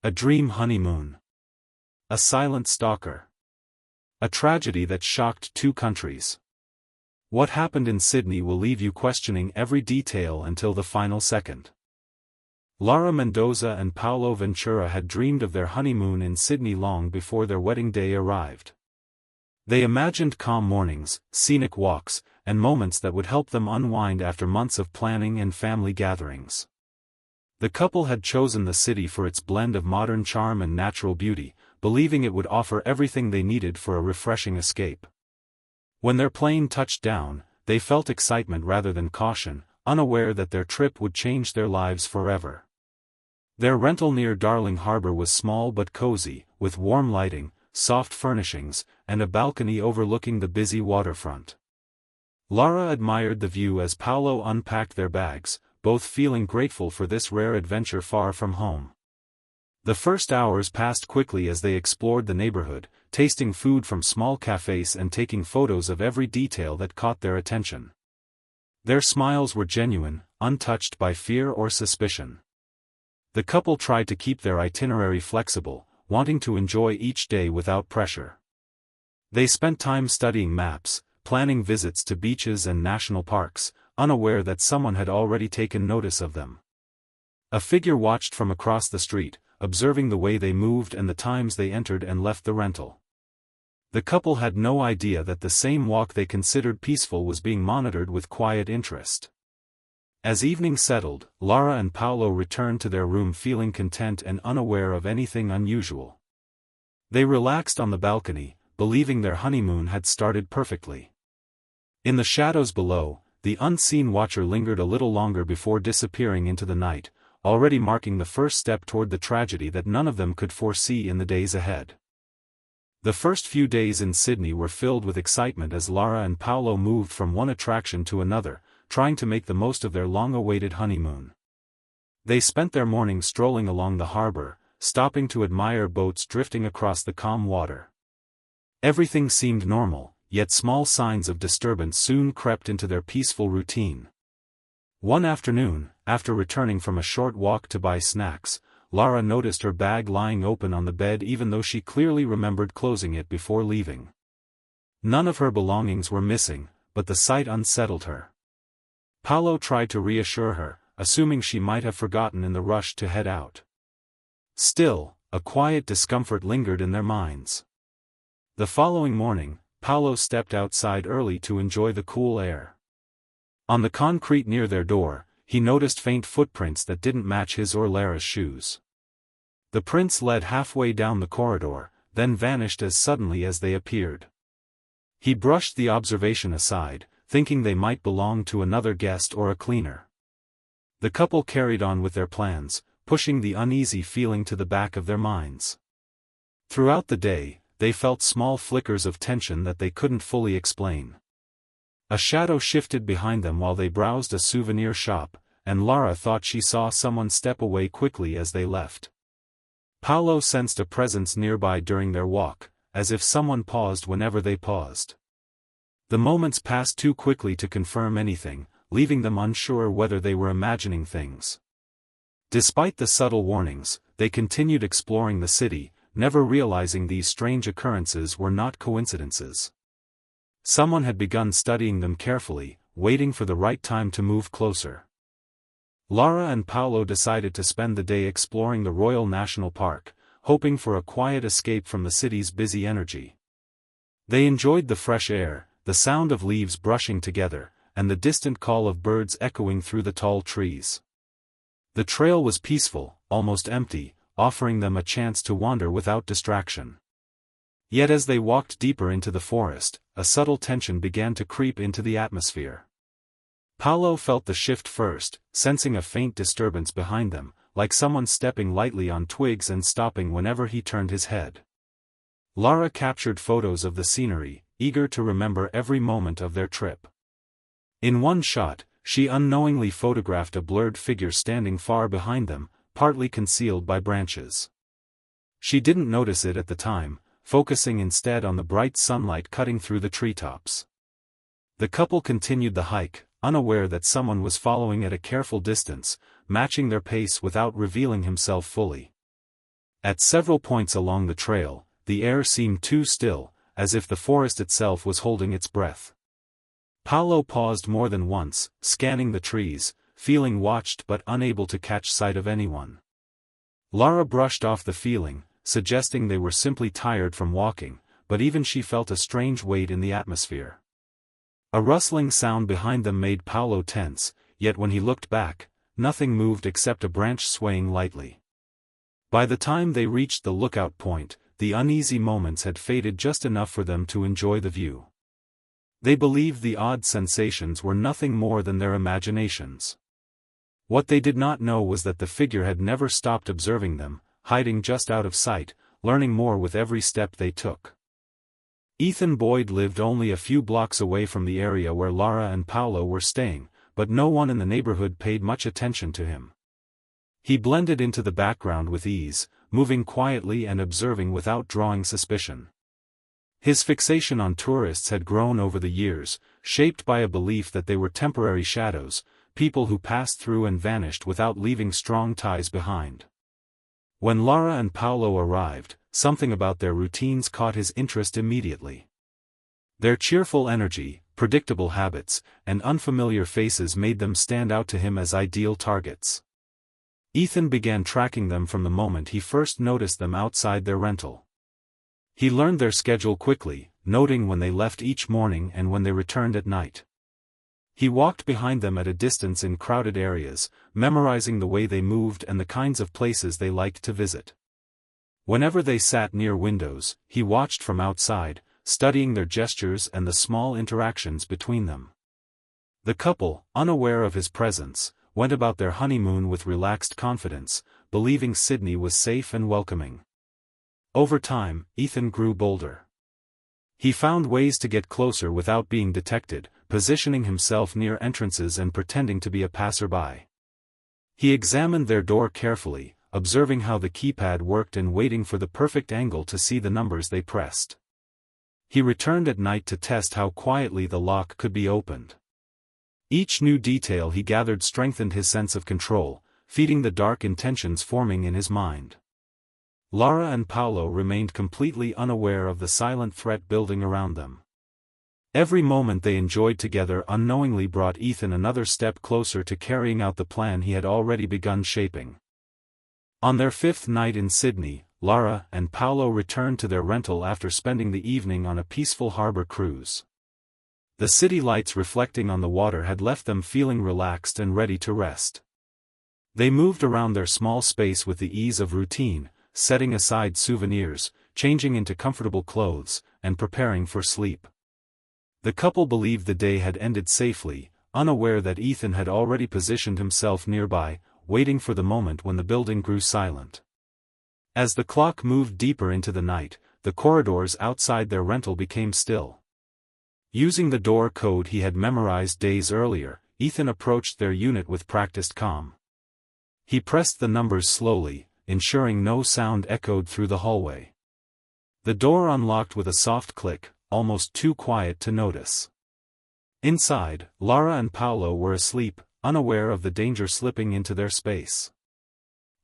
A dream honeymoon. A silent stalker. A tragedy that shocked two countries. What happened in Sydney will leave you questioning every detail until the final second. Lara Mendoza and Paulo Ventura had dreamed of their honeymoon in Sydney long before their wedding day arrived. They imagined calm mornings, scenic walks, and moments that would help them unwind after months of planning and family gatherings. The couple had chosen the city for its blend of modern charm and natural beauty, believing it would offer everything they needed for a refreshing escape. When their plane touched down, they felt excitement rather than caution, unaware that their trip would change their lives forever. Their rental near Darling Harbour was small but cozy, with warm lighting, soft furnishings, and a balcony overlooking the busy waterfront. Lara admired the view as Paulo unpacked their bags, both feeling grateful for this rare adventure far from home. The first hours passed quickly as they explored the neighborhood, tasting food from small cafes and taking photos of every detail that caught their attention. Their smiles were genuine, untouched by fear or suspicion. The couple tried to keep their itinerary flexible, wanting to enjoy each day without pressure. They spent time studying maps, planning visits to beaches and national parks, unaware that someone had already taken notice of them. A figure watched from across the street, observing the way they moved and the times they entered and left the rental. The couple had no idea that the same walk they considered peaceful was being monitored with quiet interest. As evening settled, Lara and Paulo returned to their room feeling content and unaware of anything unusual. They relaxed on the balcony, believing their honeymoon had started perfectly. In the shadows below, the unseen watcher lingered a little longer before disappearing into the night, already marking the first step toward the tragedy that none of them could foresee in the days ahead. The first few days in Sydney were filled with excitement as Lara and Paulo moved from one attraction to another, trying to make the most of their long-awaited honeymoon. They spent their mornings strolling along the harbour, stopping to admire boats drifting across the calm water. Everything seemed normal, yet small signs of disturbance soon crept into their peaceful routine. One afternoon, after returning from a short walk to buy snacks, Lara noticed her bag lying open on the bed even though she clearly remembered closing it before leaving. None of her belongings were missing, but the sight unsettled her. Paulo tried to reassure her, assuming she might have forgotten in the rush to head out. Still, a quiet discomfort lingered in their minds. The following morning, Paulo stepped outside early to enjoy the cool air. On the concrete near their door, he noticed faint footprints that didn't match his or Lara's shoes. The prints led halfway down the corridor, then vanished as suddenly as they appeared. He brushed the observation aside, thinking they might belong to another guest or a cleaner. The couple carried on with their plans, pushing the uneasy feeling to the back of their minds. Throughout the day, they felt small flickers of tension that they couldn't fully explain. A shadow shifted behind them while they browsed a souvenir shop, and Lara thought she saw someone step away quickly as they left. Paulo sensed a presence nearby during their walk, as if someone paused whenever they paused. The moments passed too quickly to confirm anything, leaving them unsure whether they were imagining things. Despite the subtle warnings, they continued exploring the city, never realizing these strange occurrences were not coincidences. Someone had begun studying them carefully, waiting for the right time to move closer. Lara and Paulo decided to spend the day exploring the Royal National Park, hoping for a quiet escape from the city's busy energy. They enjoyed the fresh air, the sound of leaves brushing together, and the distant call of birds echoing through the tall trees. The trail was peaceful, almost empty, offering them a chance to wander without distraction. Yet as they walked deeper into the forest, a subtle tension began to creep into the atmosphere. Paulo felt the shift first, sensing a faint disturbance behind them, like someone stepping lightly on twigs and stopping whenever he turned his head. Lara captured photos of the scenery, eager to remember every moment of their trip. In one shot, she unknowingly photographed a blurred figure standing far behind them, partly concealed by branches. She didn't notice it at the time, focusing instead on the bright sunlight cutting through the treetops. The couple continued the hike, unaware that someone was following at a careful distance, matching their pace without revealing himself fully. At several points along the trail, the air seemed too still, as if the forest itself was holding its breath. Paolo paused more than once, scanning the trees, feeling watched but unable to catch sight of anyone. Lara brushed off the feeling, suggesting they were simply tired from walking, but even she felt a strange weight in the atmosphere. A rustling sound behind them made Paolo tense, yet when he looked back, nothing moved except a branch swaying lightly. By the time they reached the lookout point, the uneasy moments had faded just enough for them to enjoy the view. They believed the odd sensations were nothing more than their imaginations. What they did not know was that the figure had never stopped observing them, hiding just out of sight, learning more with every step they took. Ethan Boyd lived only a few blocks away from the area where Lara and Paolo were staying, but no one in the neighborhood paid much attention to him. He blended into the background with ease, moving quietly and observing without drawing suspicion. His fixation on tourists had grown over the years, shaped by a belief that they were temporary shadows, people who passed through and vanished without leaving strong ties behind. When Lara and Paolo arrived, something about their routines caught his interest immediately. Their cheerful energy, predictable habits, and unfamiliar faces made them stand out to him as ideal targets. Ethan began tracking them from the moment he first noticed them outside their rental. He learned their schedule quickly, noting when they left each morning and when they returned at night. He walked behind them at a distance in crowded areas, memorizing the way they moved and the kinds of places they liked to visit. Whenever they sat near windows, he watched from outside, studying their gestures and the small interactions between them. The couple, unaware of his presence, went about their honeymoon with relaxed confidence, believing Sydney was safe and welcoming. Over time, Ethan grew bolder. He found ways to get closer without being detected, positioning himself near entrances and pretending to be a passerby. He examined their door carefully, observing how the keypad worked and waiting for the perfect angle to see the numbers they pressed. He returned at night to test how quietly the lock could be opened. Each new detail he gathered strengthened his sense of control, feeding the dark intentions forming in his mind. Lara and Paolo remained completely unaware of the silent threat building around them. Every moment they enjoyed together unknowingly brought Ethan another step closer to carrying out the plan he had already begun shaping. On their fifth night in Sydney, Lara and Paolo returned to their rental after spending the evening on a peaceful harbor cruise. The city lights reflecting on the water had left them feeling relaxed and ready to rest. They moved around their small space with the ease of routine, setting aside souvenirs, changing into comfortable clothes, and preparing for sleep. The couple believed the day had ended safely, unaware that Ethan had already positioned himself nearby, waiting for the moment when the building grew silent. As the clock moved deeper into the night, the corridors outside their rental became still. Using the door code he had memorized days earlier, Ethan approached their unit with practiced calm. He pressed the numbers slowly, ensuring no sound echoed through the hallway. The door unlocked with a soft click, almost too quiet to notice. Inside, Lara and Paolo were asleep, unaware of the danger slipping into their space.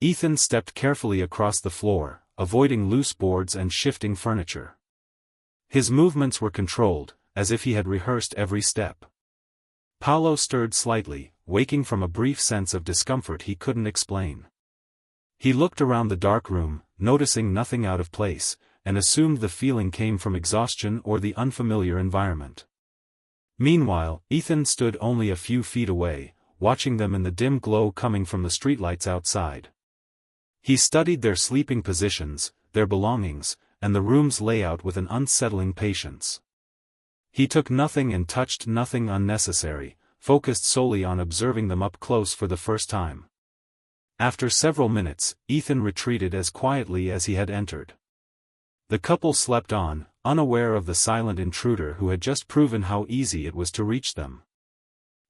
Ethan stepped carefully across the floor, avoiding loose boards and shifting furniture. His movements were controlled, as if he had rehearsed every step. Paolo stirred slightly, waking from a brief sense of discomfort he couldn't explain. He looked around the dark room, noticing nothing out of place, and assumed the feeling came from exhaustion or the unfamiliar environment. Meanwhile, Ethan stood only a few feet away, watching them in the dim glow coming from the streetlights outside. He studied their sleeping positions, their belongings, and the room's layout with an unsettling patience. He took nothing and touched nothing unnecessary, focused solely on observing them up close for the first time. After several minutes, Ethan retreated as quietly as he had entered. The couple slept on, unaware of the silent intruder who had just proven how easy it was to reach them.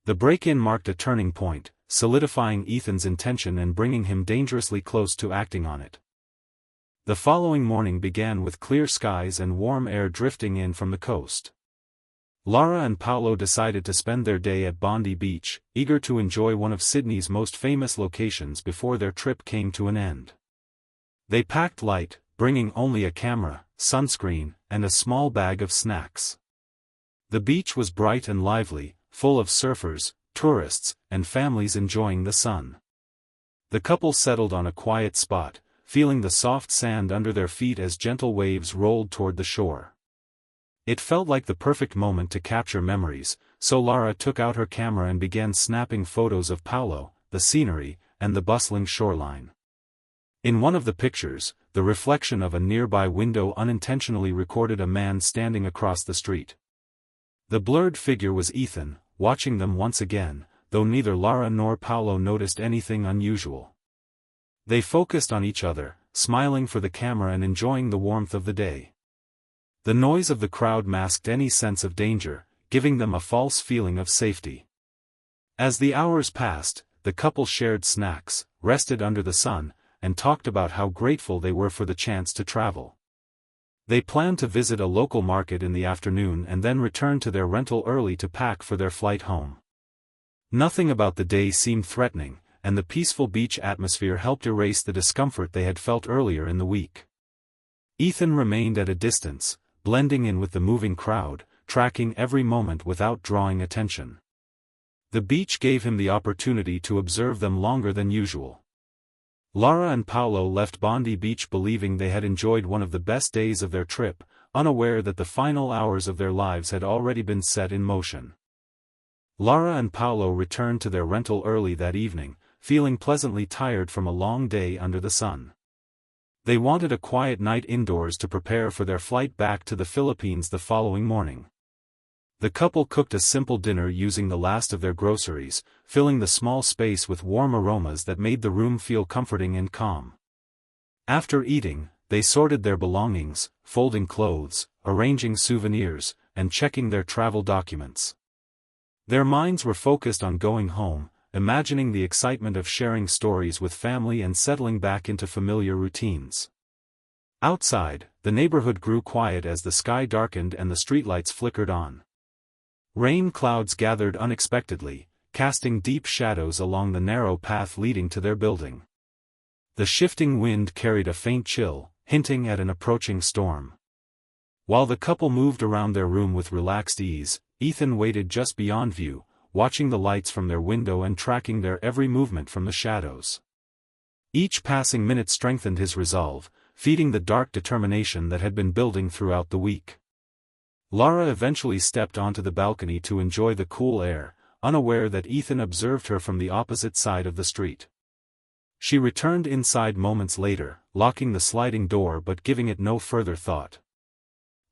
The break-in marked a turning point, solidifying Ethan's intention and bringing him dangerously close to acting on it. The following morning began with clear skies and warm air drifting in from the coast. Lara and Paolo decided to spend their day at Bondi Beach, eager to enjoy one of Sydney's most famous locations before their trip came to an end. They packed light, bringing only a camera, sunscreen, and a small bag of snacks. The beach was bright and lively, full of surfers, tourists, and families enjoying the sun. The couple settled on a quiet spot, feeling the soft sand under their feet as gentle waves rolled toward the shore. It felt like the perfect moment to capture memories, so Lara took out her camera and began snapping photos of Paulo, the scenery, and the bustling shoreline. In one of the pictures, the reflection of a nearby window unintentionally recorded a man standing across the street. The blurred figure was Ethan, watching them once again, though neither Lara nor Paulo noticed anything unusual. They focused on each other, smiling for the camera and enjoying the warmth of the day. The noise of the crowd masked any sense of danger, giving them a false feeling of safety. As the hours passed, the couple shared snacks, rested under the sun, and talked about how grateful they were for the chance to travel. They planned to visit a local market in the afternoon and then return to their rental early to pack for their flight home. Nothing about the day seemed threatening, and the peaceful beach atmosphere helped erase the discomfort they had felt earlier in the week. Ethan remained at a distance, blending in with the moving crowd, tracking every moment without drawing attention. The beach gave him the opportunity to observe them longer than usual. Lara and Paulo left Bondi Beach believing they had enjoyed one of the best days of their trip, unaware that the final hours of their lives had already been set in motion. Lara and Paulo returned to their rental early that evening, feeling pleasantly tired from a long day under the sun. They wanted a quiet night indoors to prepare for their flight back to the Philippines the following morning. The couple cooked a simple dinner using the last of their groceries, filling the small space with warm aromas that made the room feel comforting and calm. After eating, they sorted their belongings, folding clothes, arranging souvenirs, and checking their travel documents. Their minds were focused on going home, imagining the excitement of sharing stories with family and settling back into familiar routines. Outside, the neighborhood grew quiet as the sky darkened and the streetlights flickered on. Rain clouds gathered unexpectedly, casting deep shadows along the narrow path leading to their building. The shifting wind carried a faint chill, hinting at an approaching storm. While the couple moved around their room with relaxed ease, Ethan waited just beyond view, watching the lights from their window and tracking their every movement from the shadows. Each passing minute strengthened his resolve, feeding the dark determination that had been building throughout the week. Lara eventually stepped onto the balcony to enjoy the cool air, unaware that Ethan observed her from the opposite side of the street. She returned inside moments later, locking the sliding door but giving it no further thought.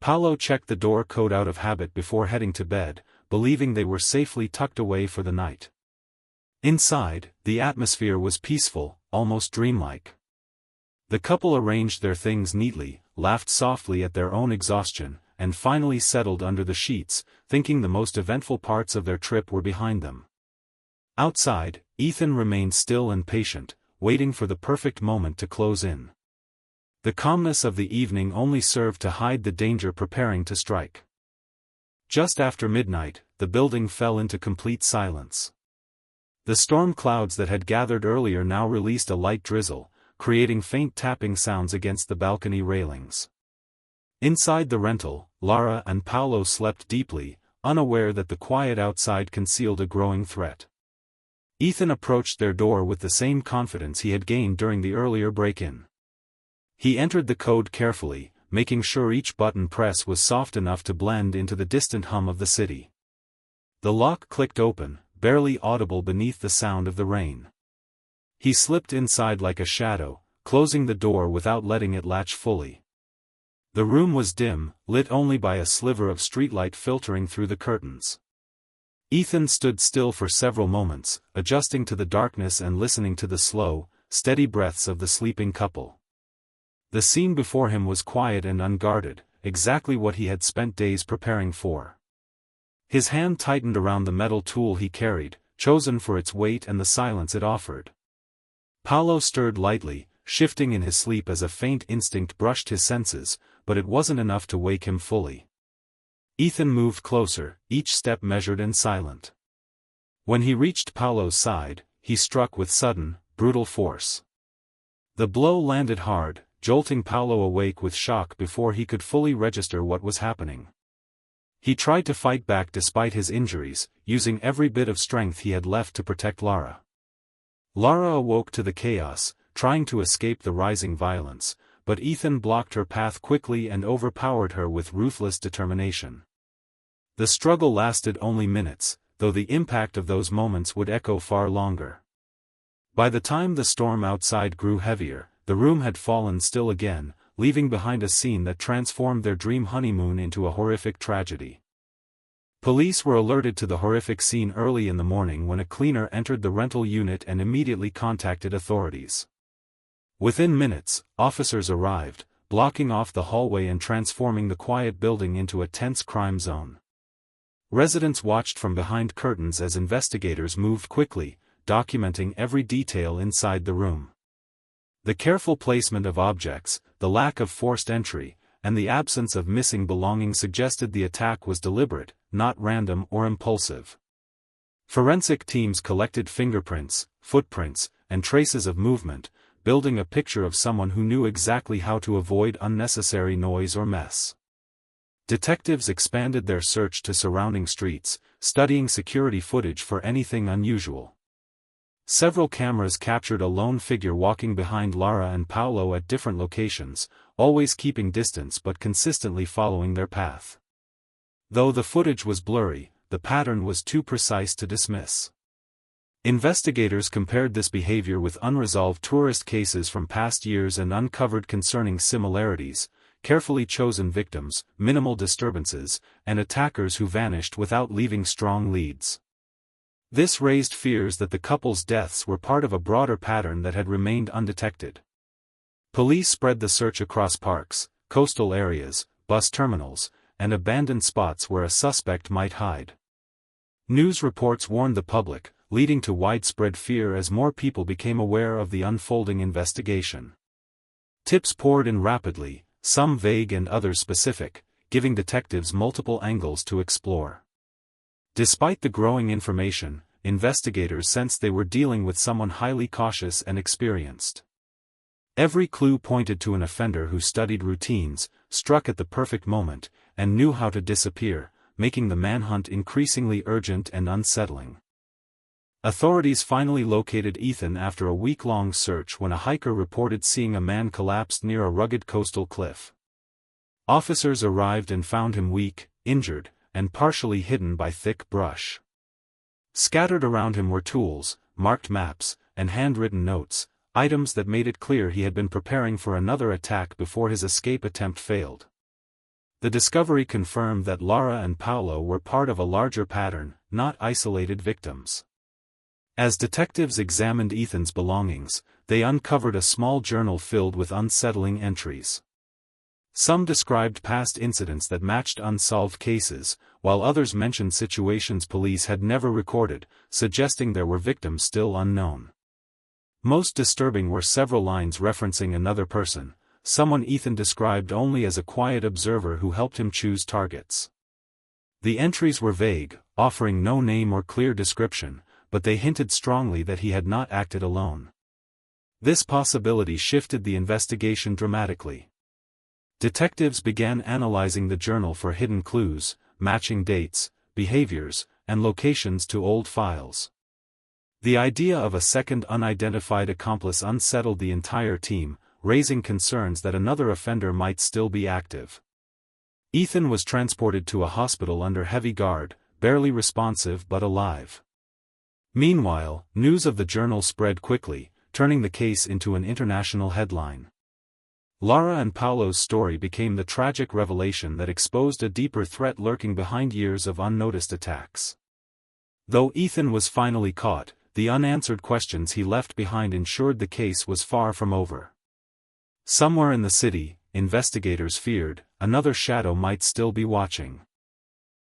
Paulo checked the door code out of habit before heading to bed, believing they were safely tucked away for the night. Inside, the atmosphere was peaceful, almost dreamlike. The couple arranged their things neatly, laughed softly at their own exhaustion, and finally settled under the sheets, thinking the most eventful parts of their trip were behind them. Outside, Ethan remained still and patient, waiting for the perfect moment to close in. The calmness of the evening only served to hide the danger preparing to strike. Just after midnight, the building fell into complete silence. The storm clouds that had gathered earlier now released a light drizzle, creating faint tapping sounds against the balcony railings. Inside the rental, Lara and Paulo slept deeply, unaware that the quiet outside concealed a growing threat. Ethan approached their door with the same confidence he had gained during the earlier break-in. He entered the code carefully, making sure each button press was soft enough to blend into the distant hum of the city. The lock clicked open, barely audible beneath the sound of the rain. He slipped inside like a shadow, closing the door without letting it latch fully. The room was dim, lit only by a sliver of streetlight filtering through the curtains. Ethan stood still for several moments, adjusting to the darkness and listening to the slow, steady breaths of the sleeping couple. The scene before him was quiet and unguarded, exactly what he had spent days preparing for. His hand tightened around the metal tool he carried, chosen for its weight and the silence it offered. Paulo stirred lightly, shifting in his sleep as a faint instinct brushed his senses, but it wasn't enough to wake him fully. Ethan moved closer, each step measured and silent. When he reached Paulo's side, he struck with sudden, brutal force. The blow landed hard, jolting Paolo awake with shock before he could fully register what was happening. He tried to fight back despite his injuries, using every bit of strength he had left to protect Lara. Lara awoke to the chaos, trying to escape the rising violence, but Ethan blocked her path quickly and overpowered her with ruthless determination. The struggle lasted only minutes, though the impact of those moments would echo far longer. By the time the storm outside grew heavier, the room had fallen still again, leaving behind a scene that transformed their dream honeymoon into a horrific tragedy. Police were alerted to the horrific scene early in the morning when a cleaner entered the rental unit and immediately contacted authorities. Within minutes, officers arrived, blocking off the hallway and transforming the quiet building into a tense crime zone. Residents watched from behind curtains as investigators moved quickly, documenting every detail inside the room. The careful placement of objects, the lack of forced entry, and the absence of missing belongings suggested the attack was deliberate, not random or impulsive. Forensic teams collected fingerprints, footprints, and traces of movement, building a picture of someone who knew exactly how to avoid unnecessary noise or mess. Detectives expanded their search to surrounding streets, studying security footage for anything unusual. Several cameras captured a lone figure walking behind Lara and Paolo at different locations, always keeping distance but consistently following their path. Though the footage was blurry, the pattern was too precise to dismiss. Investigators compared this behavior with unresolved tourist cases from past years and uncovered concerning similarities: carefully chosen victims, minimal disturbances, and attackers who vanished without leaving strong leads. This raised fears that the couple's deaths were part of a broader pattern that had remained undetected. Police spread the search across parks, coastal areas, bus terminals, and abandoned spots where a suspect might hide. News reports warned the public, leading to widespread fear as more people became aware of the unfolding investigation. Tips poured in rapidly, some vague and others specific, giving detectives multiple angles to explore. Despite the growing information, investigators sensed they were dealing with someone highly cautious and experienced. Every clue pointed to an offender who studied routines, struck at the perfect moment, and knew how to disappear, making the manhunt increasingly urgent and unsettling. Authorities finally located Ethan after a week-long search when a hiker reported seeing a man collapsed near a rugged coastal cliff. Officers arrived and found him weak, injured, and partially hidden by thick brush. Scattered around him were tools, marked maps, and handwritten notes, items that made it clear he had been preparing for another attack before his escape attempt failed. The discovery confirmed that Lara and Paolo were part of a larger pattern, not isolated victims. As detectives examined Ethan's belongings, they uncovered a small journal filled with unsettling entries. Some described past incidents that matched unsolved cases, while others mentioned situations police had never recorded, suggesting there were victims still unknown. Most disturbing were several lines referencing another person, someone Ethan described only as a quiet observer who helped him choose targets. The entries were vague, offering no name or clear description, but they hinted strongly that he had not acted alone. This possibility shifted the investigation dramatically. Detectives began analyzing the journal for hidden clues, matching dates, behaviors, and locations to old files. The idea of a second unidentified accomplice unsettled the entire team, raising concerns that another offender might still be active. Ethan was transported to a hospital under heavy guard, barely responsive but alive. Meanwhile, news of the journal spread quickly, turning the case into an international headline. Lara and Paolo's story became the tragic revelation that exposed a deeper threat lurking behind years of unnoticed attacks. Though Ethan was finally caught, the unanswered questions he left behind ensured the case was far from over. Somewhere in the city, investigators feared, another shadow might still be watching.